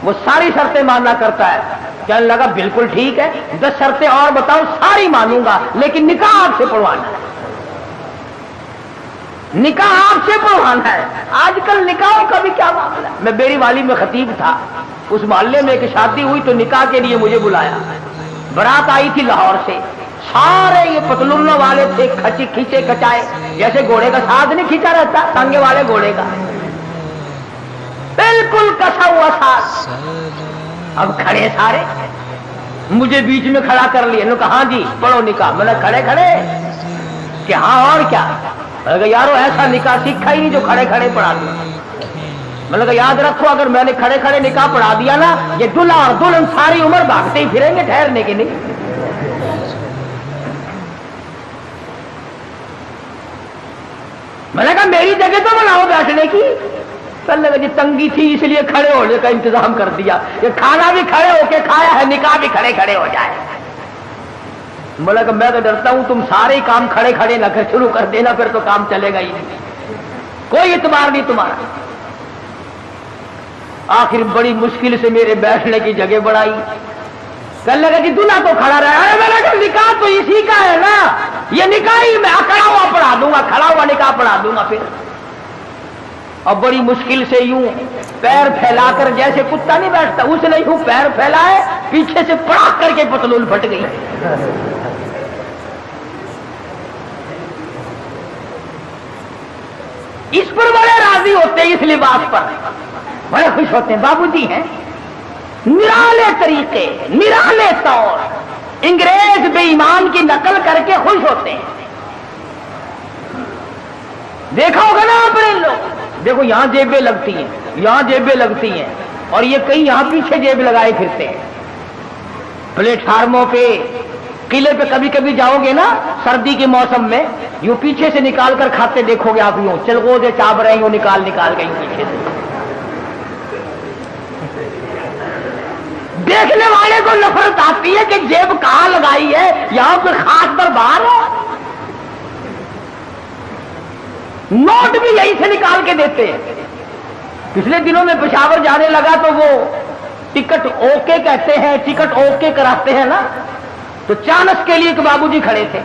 A: وہ ساری شرطیں ماننا کرتا ہے۔ کہنے لگا بالکل ٹھیک ہے، 10 شرطیں اور بتاؤ، ساری مانوں گا، لیکن نکاح آپ سے پڑھوانا ہے، نکاح آپ سے پڑھوانا ہے۔ آج کل نکاحوں کا بھی کیا معاملہ ہے۔ میں بیری والی میں خطیب تھا، اس محلے میں ایک شادی ہوئی تو نکاح کے لیے مجھے بلایا، برات آئی تھی لاہور سے، سارے یہ پتلونوں والے تھے، کھینچے کچائے، جیسے گھوڑے کا ساتھ نہیں کھینچا رہتا ٹانگے والے گھوڑے کا، بالکل کسا ہوا ساتھ۔ اب کھڑے سارے، مجھے بیچ میں کھڑا کر لیا، انہوں نے کہا ہاں جی پڑھو نکاح۔ میں نے کھڑے کھڑے کہ ہاں اور کیا؟ میں نے کہا یارو ایسا نکاح سیکھا ہی نہیں جو کھڑے کھڑے پڑھا دوں۔ میں نے کہا یاد رکھو اگر میں نے کھڑے کھڑے نکاح پڑھا دیا نا، یہ دلہا اور دلہن ساری عمر بھاگتے ہی پھریں گے، ٹھہرنے کے نہیں۔ میں نے کہا میری جگہ تو بناؤ بیٹھنے کی۔ پہلے جی تنگی تھی اس لیے کھڑے ہونے کا انتظام کر دیا، یہ کھانا بھی کھڑے ہو کے کھایا ہے، نکاح بھی کھڑے کھڑے ہو جائے۔ میں نے کہا میں تو ڈرتا ہوں تم سارے ہی کام کھڑے کھڑے نہ کر شروع کر دینا، پھر تو کام چلے گا ہی نہیں، کوئی اعتبار نہیں تمہارا۔ آخر بڑی مشکل سے میرے بیٹھنے کی جگہ بڑھائی۔ کہنے لگا کہ دلہا تو کھڑا رہا ہے۔ میں نے کہا نکاح تو اسی کا ہے نا، یہ نکاح ہی میں کھڑا ہوا پڑھا دوں گا، کھڑا ہوا نکاح پڑھا دوں گا پھر۔ اور بڑی مشکل سے یوں پیر پھیلا کر، جیسے کتا نہیں بیٹھتا اس نے یوں پیر پھیلائے، پیچھے سے پڑا کر کے پتلون پھٹ گئی۔ اس پر بڑے راضی ہوتے ہیں، اس لباس پر بڑے خوش ہوتے ہیں۔ بابو جی ہیں نرالے طریقے، نرالے طور، انگریز بے ایمان کی نقل کر کے خوش ہوتے ہیں۔ دیکھا ہوگا نا آپ نے لوگ، دیکھو یہاں جیبیں لگتی ہیں، یہاں جیبیں لگتی ہیں، اور یہ کئی یہاں پیچھے جیب لگائے پھرتے ہیں۔ پلیٹ فارموں پہ، قلعے پہ کبھی کبھی جاؤ گے نا سردی کے موسم میں، یوں پیچھے سے نکال کر کھاتے دیکھو گے آپ، یوں چلغوزے چاپ رہے ہیں، یوں نکال گئی پیچھے سے۔ دیکھنے والے کو نفرت آتی ہے کہ جیب کہاں لگائی ہے، یہاں پہ خاص پر باہر ہے۔ نوٹ بھی یہیں سے نکال کے دیتے ہیں۔ پچھلے دنوں میں پشاور جانے لگا تو وہ ٹکٹ اوکے کہتے ہیں، ٹکٹ اوکے کراتے ہیں نا، تو چانس کے لیے ایک بابو جی کھڑے تھے،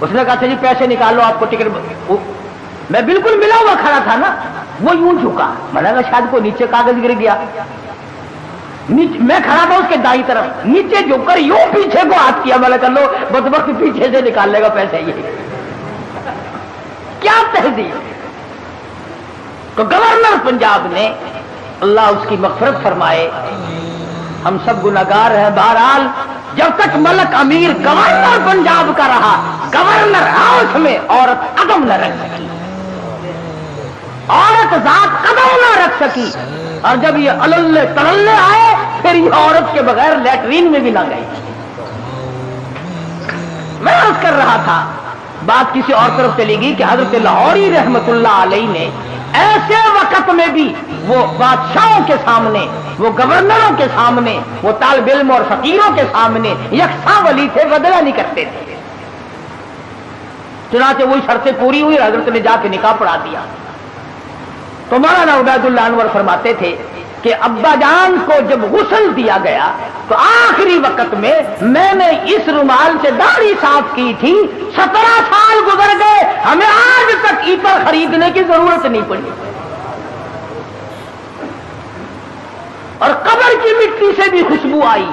A: اس نے کہا اچھا جی پیسے نکالو آپ کو ٹکٹ۔ میں بالکل ملا ہوا کھڑا تھا نا، وہ یوں جھکا، میں نے کہا شاید کوئی نیچے کاغذ گر گیا۔ میں کھڑا تھا اس کے دائیں طرف، نیچے جھک کر یوں پیچھے کو ہاتھ کیا، میں نے کہا لو بدبخت پیچھے سے نکال لے گا پیسے، یہ کیا تہذیب۔ تو گورنر پنجاب نے، اللہ اس کی مغفرت فرمائے، ہم سب گناہگار ہیں، بہرحال جب تک ملک امیر گورنر پنجاب کا رہا، گورنر ہاؤس میں عورت قدم نہ رکھ سکی، عورت ذات قدم نہ رکھ سکی، اور جب یہ اللے تللے آئے پھر یہ عورت کے بغیر لیٹرین میں بھی نہ گئی۔ میں عرض کر رہا تھا، بات کسی اور طرف چلی گئی کہ حضرت لاہوری رحمت اللہ علیہ نے ایسے وقت میں بھی وہ بادشاہوں کے سامنے، وہ گورنروں کے سامنے، وہ طالب علم اور فقیروں کے سامنے یکساں ولی تھے، بدلہ نہیں کرتے تھے۔ چنانچہ وہی شرطیں پوری ہوئی، حضرت نے جا کے نکاح پڑھا دیا۔ تو مولانا عبید اللہ انور فرماتے تھے کہ ابا جان کو جب غسل دیا گیا تو آخری وقت میں نے اس رومال سے داڑھی صاف کی تھی، 17 سال گزر گئے، ہمیں آج تک عطر خریدنے کی ضرورت نہیں پڑی، اور قبر کی مٹی سے بھی خوشبو آئی۔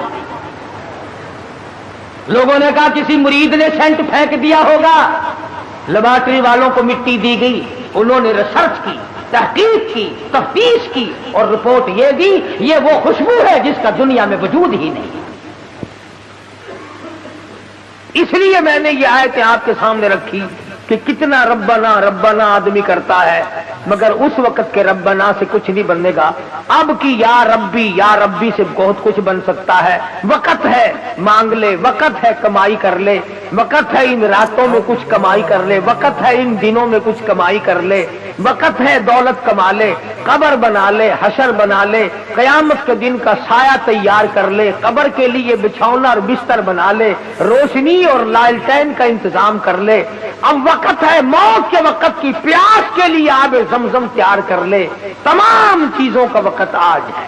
A: لوگوں نے کہا کسی مرید نے سینٹ پھینک دیا ہوگا، لیبارٹری والوں کو مٹی دی گئی، انہوں نے ریسرچ کی، تحقیق کی، تفتیش کی، اور رپورٹ یہ دی یہ وہ خوشبو ہے جس کا دنیا میں وجود ہی نہیں۔ اس لیے میں نے یہ آیتیں آپ کے سامنے رکھی کہ کتنا ربنا ربنا آدمی کرتا ہے، مگر اس وقت کے ربنا سے کچھ نہیں بننے گا۔ اب کی یا ربی سے بہت کچھ بن سکتا ہے۔ وقت ہے مانگ لے، وقت ہے کمائی کر لے، وقت ہے ان راتوں میں کچھ کمائی کر لے، وقت ہے ان دنوں میں کچھ کمائی کر لے، وقت ہے دولت کما لے، قبر بنا لے، حشر بنا لے، قیامت کے دن کا سایہ تیار کر لے، قبر کے لیے بچھونا اور بستر بنا لے، روشنی اور لالٹین کا انتظام کر لے۔ اب وقت ہے موت کے وقت کی پیاس کے لیے آب زمزم تیار کر لے۔ تمام چیزوں کا وقت آج ہے۔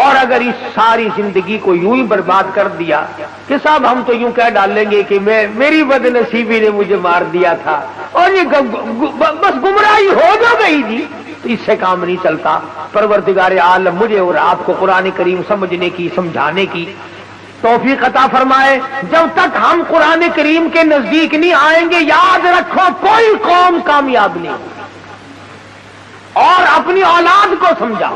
A: اور اگر اس ساری زندگی کو یوں ہی برباد کر دیا کہ صاحب ہم تو یوں کہہ ڈالیں گے کہ میری بد نصیبی نے مجھے مار دیا تھا، اور یہ بس گمراہی ہو جو گئی جی، تو اس سے کام نہیں چلتا۔ پروردگار عالم مجھے اور آپ کو قرآن کریم سمجھنے کی، سمجھانے کی توفیق عطا فرمائے۔ جب تک ہم قرآن کریم کے نزدیک نہیں آئیں گے، یاد رکھو کوئی قوم کامیاب نہیں۔ اور اپنی اولاد کو سمجھاؤ،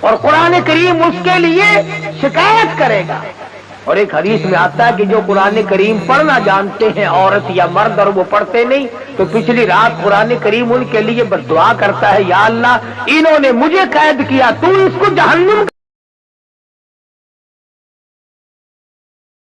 A: اور قرآن کریم اس کے لیے شکایت کرے گا. اور ایک حدیث میں آتا ہے کہ جو قرآن کریم پڑھنا جانتے ہیں عورت یا مرد اور وہ پڑھتے نہیں، تو پچھلی رات قرآن کریم ان کے لیے بد دعا کرتا ہے، یا اللہ انہوں نے مجھے قید کیا، تو اس کو جہنم